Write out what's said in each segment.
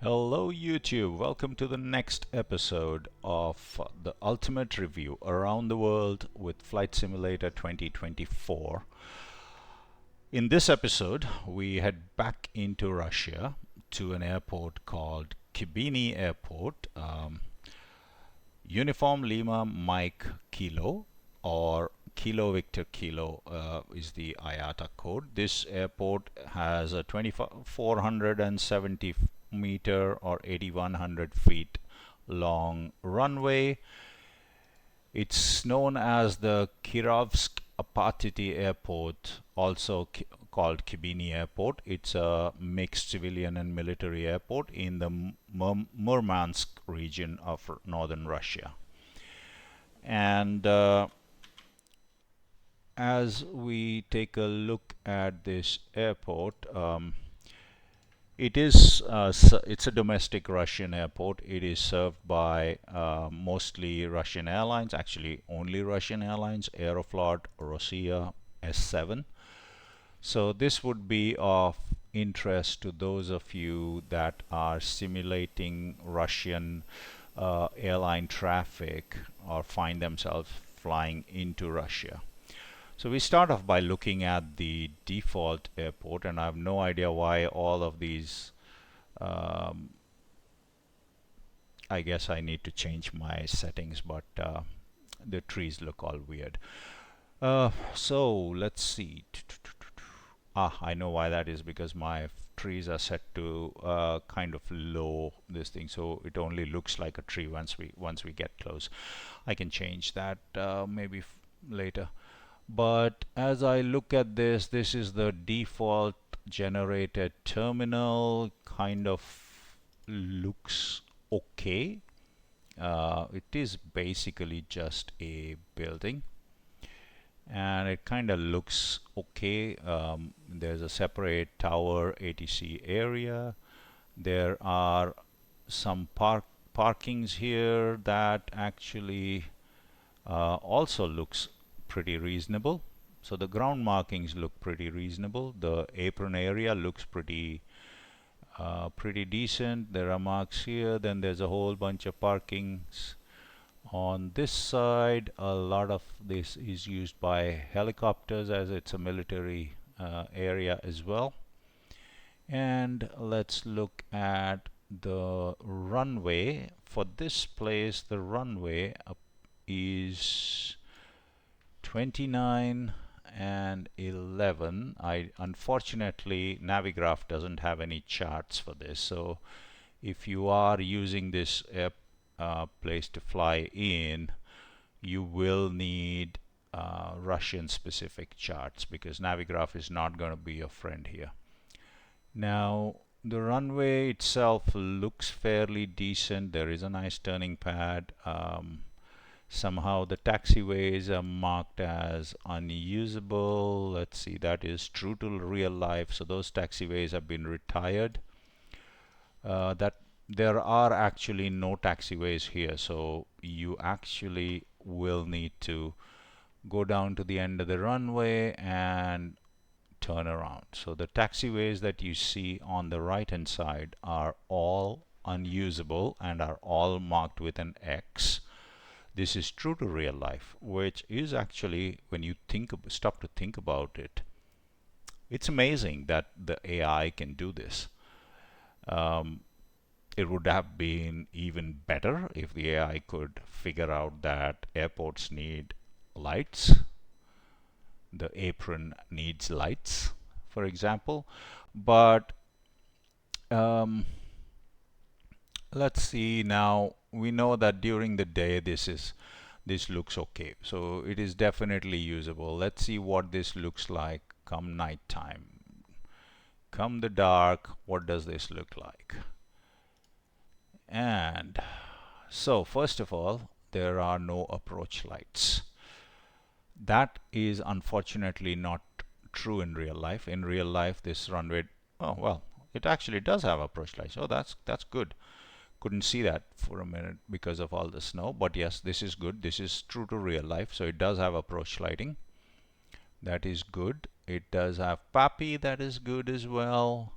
Hello YouTube, welcome to the next episode of the Ultimate Review Around the World with Flight Simulator 2024. In this episode, we head back into Russia to an airport called Khibiny Airport, Uniform Lima Mike Kilo, or Kilo Victor Kilo is the IATA code. This airport has a 2470 meter or 8100 feet long runway. It's known as the Kirovsk Apatity Airport, also called Khibiny Airport. It's a mixed civilian and military airport in the Murmansk region of northern Russia. And as we take a look at this airport, it's a domestic Russian airport. It is served by mostly Russian airlines, actually only Russian airlines, Aeroflot, Rossiya, S7. So this would be of interest to those of you that are simulating Russian airline traffic or find themselves flying into Russia. So we start off by looking at the default airport, and I have no idea why all of these I guess I need to change my settings, but the trees look all weird. So let's see. I know why that is, because my trees are set to kind of low this thing, so it only looks like a tree once we get close. I can change that maybe later. But as I look at this is the default generated terminal. Kind of looks okay. It is basically just a building, and it kind of looks okay. There's a separate tower ATC area. There are some parkings here that actually also looks pretty reasonable. So the ground markings look pretty reasonable. The apron area looks pretty decent. There are marks here. Then there's a whole bunch of parkings on this side. A lot of this is used by helicopters, as it's a military area as well. And let's look at the runway. For this place, the runway is 29 and 11. Unfortunately, Navigraph doesn't have any charts for this, so if you are using this place to fly in, you will need Russian specific charts, because Navigraph is not going to be your friend here. Now the runway itself looks fairly decent. There is a nice turning pad. Somehow the taxiways are marked as unusable. Let's see, that is true to real life. So those taxiways have been retired. That there are actually no taxiways here, so you actually will need to go down to the end of the runway and turn around. So the taxiways that you see on the right hand side are all unusable and are all marked with an X. This is true to real life, which is actually, when you stop to think about it, it's amazing that the AI can do this. It would have been even better if the AI could figure out that airports need lights, the apron needs lights, for example. But let's see. Now we know that during the day this looks okay, so it is definitely usable. Let's see what this looks like come night time. Come the dark, what does this look like? And so first of all, there are no approach lights. That is unfortunately not true in real life. In real life, this runway, oh well, it actually does have approach lights. Oh, that's good. Couldn't see that for a minute because of all the snow, but yes, this is good. This is true to real life, so it does have approach lighting. That is good. It does have PAPI, that is good as well.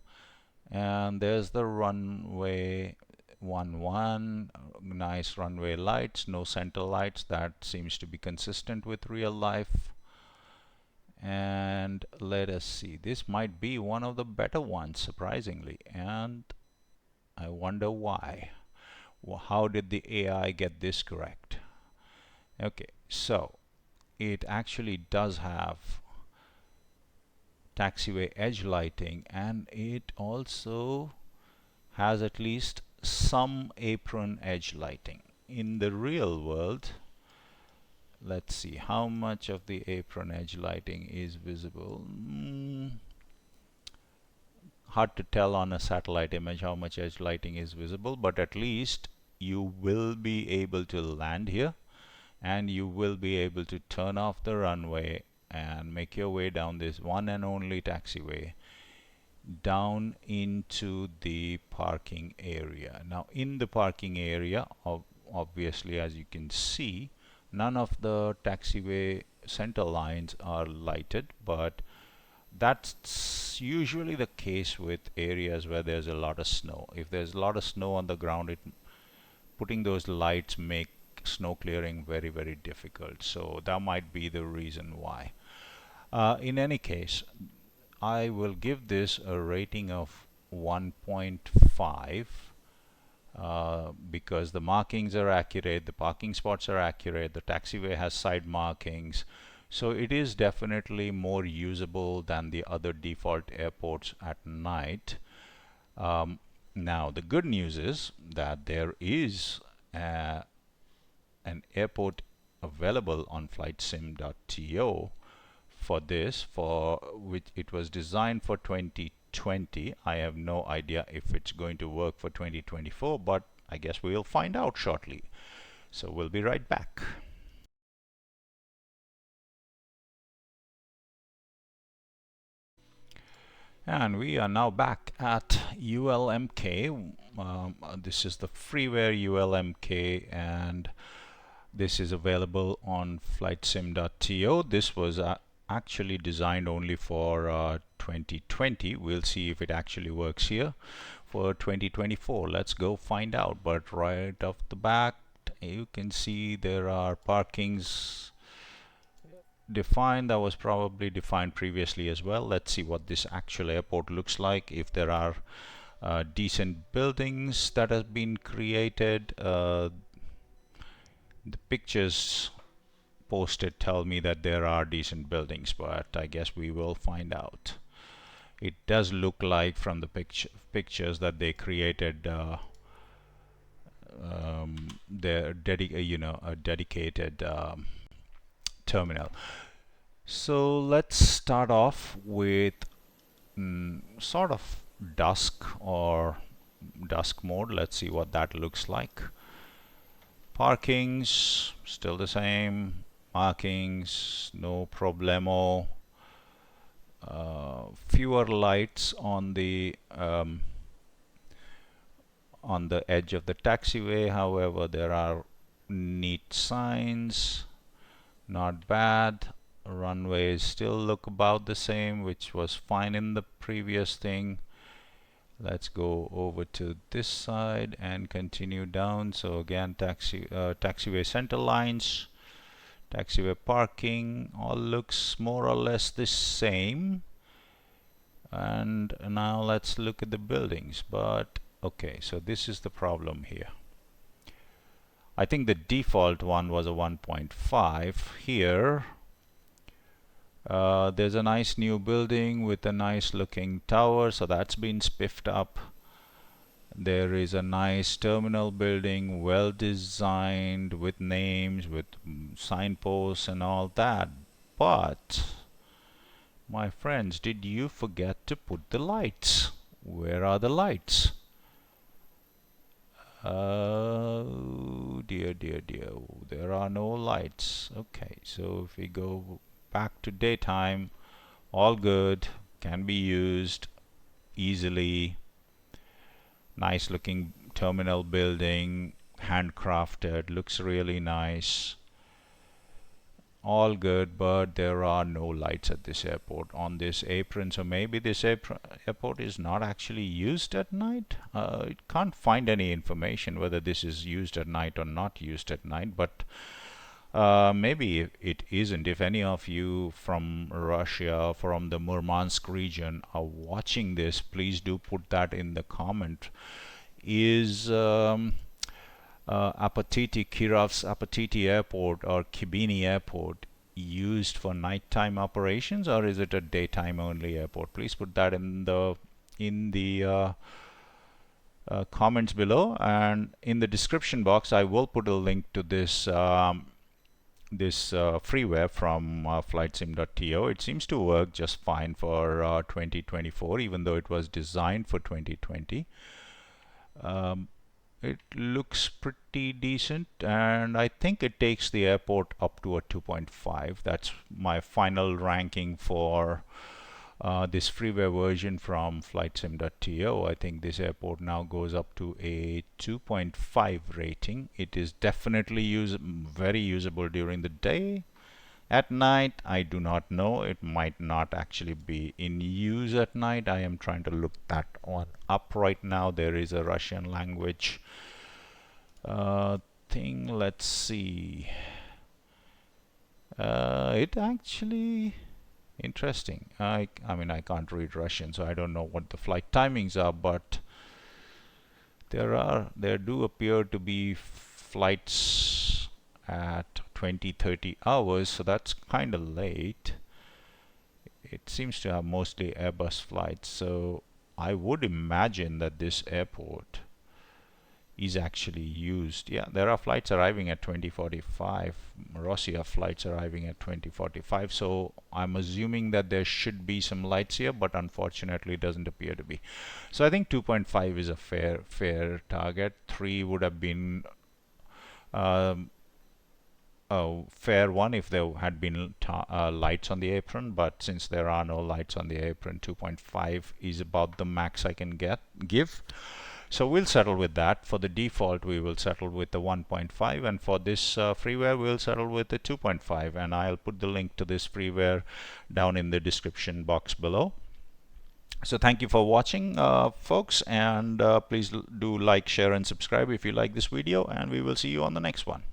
And there's the runway 11, nice runway lights, no center lights. That seems to be consistent with real life. And let us see, this might be one of the better ones, surprisingly, and I wonder why. How did the AI get this correct? Okay, so it actually does have taxiway edge lighting, and it also has at least some apron edge lighting. In the real world, let's see how much of the apron edge lighting is visible. Hard to tell on a satellite image how much edge lighting is visible, but at least you will be able to land here, and you will be able to turn off the runway and make your way down this one and only taxiway down into the parking area. Now in the parking area, obviously, as you can see, none of the taxiway center lines are lighted, but that's usually the case with areas where there's a lot of snow. If there's a lot of snow on the ground, putting those lights make snow clearing very, very difficult. So that might be the reason why. In any case, I will give this a rating of 1.5 because the markings are accurate, the parking spots are accurate, the taxiway has side markings. So it is definitely more usable than the other default airports at night. Now, the good news is that there is an airport available on flightsim.to for this, for which it was designed for 2020. I have no idea if it's going to work for 2024, but I guess we'll find out shortly. So we'll be right back. And we are now back at ULMK. This is the freeware ULMK, and this is available on flightsim.to. This was actually designed only for 2020. We'll see if it actually works here for 2024. Let's go find out. But right off the bat, you can see there are parkings defined. That was probably defined previously as well. Let's see what this actual airport looks like. If there are decent buildings that have been created, the pictures posted tell me that there are decent buildings, but I guess we will find out. It does look like from the pictures that they created their a dedicated terminal. So let's start off with sort of dusk or dusk mode. Let's see what that looks like. Parkings still the same. Markings no problemo. Fewer lights on the edge of the taxiway. However, there are neat signs. Not bad. Runways still look about the same, which was fine in the previous thing. Let's go over to this side and continue down. So again, taxiway center lines, taxiway parking, all looks more or less the same. And now let's look at the buildings. But okay, so this is the problem here. I think the default one was a 1.5. Here there's a nice new building with a nice looking tower, so that's been spiffed up. There is a nice terminal building, well designed, with names, with signposts and all that. But my friends, did you forget to put the lights? Where are the lights? Oh dear, dear, dear. There are no lights. Okay, so if we go back to daytime, all good, can be used easily. Nice looking terminal building, handcrafted, looks really nice. all good, but there are no lights at this airport on this apron. So maybe this airport is not actually used at night. It can't find any information whether this is used at night or not used at night, but maybe it isn't. If any of you from Russia, from the Murmansk region are watching this, please do put that in the comment. Is Kirov's Apatiti Airport or Khibiny Airport used for nighttime operations, or is it a daytime only airport? Please put that in the comments below, and in the description box I will put a link to this freeware from flightsim.to. It seems to work just fine for 2024, even though it was designed for 2020. It looks pretty decent, and I think it takes the airport up to a 2.5. That's my final ranking for this freeware version from flightsim.to. I think this airport now goes up to a 2.5 rating. It is definitely very usable during the day. At night, I do not know. It might not actually be in use at night. I am trying to look that one up right now. There is a Russian language thing. Let's see. It actually interesting. I mean, I can't read Russian, so I don't know what the flight timings are, but there do appear to be flights at 20-30 hours, so that's kind of late. It seems to have mostly Airbus flights, so I would imagine that this airport is actually used. Yeah, there are flights arriving at 2045, Russia flights arriving at 2045, so I'm assuming that there should be some lights here, but unfortunately it doesn't appear to be. So I think 2.5 is a fair target. 3 would have been a fair one if there had been lights on the apron, but since there are no lights on the apron, 2.5 is about the max I can give. So we'll settle with that. For the default, we will settle with the 1.5, and for this freeware, we'll settle with the 2.5, and I'll put the link to this freeware down in the description box below. So thank you for watching, folks, and please do like, share, and subscribe if you like this video, and we will see you on the next one.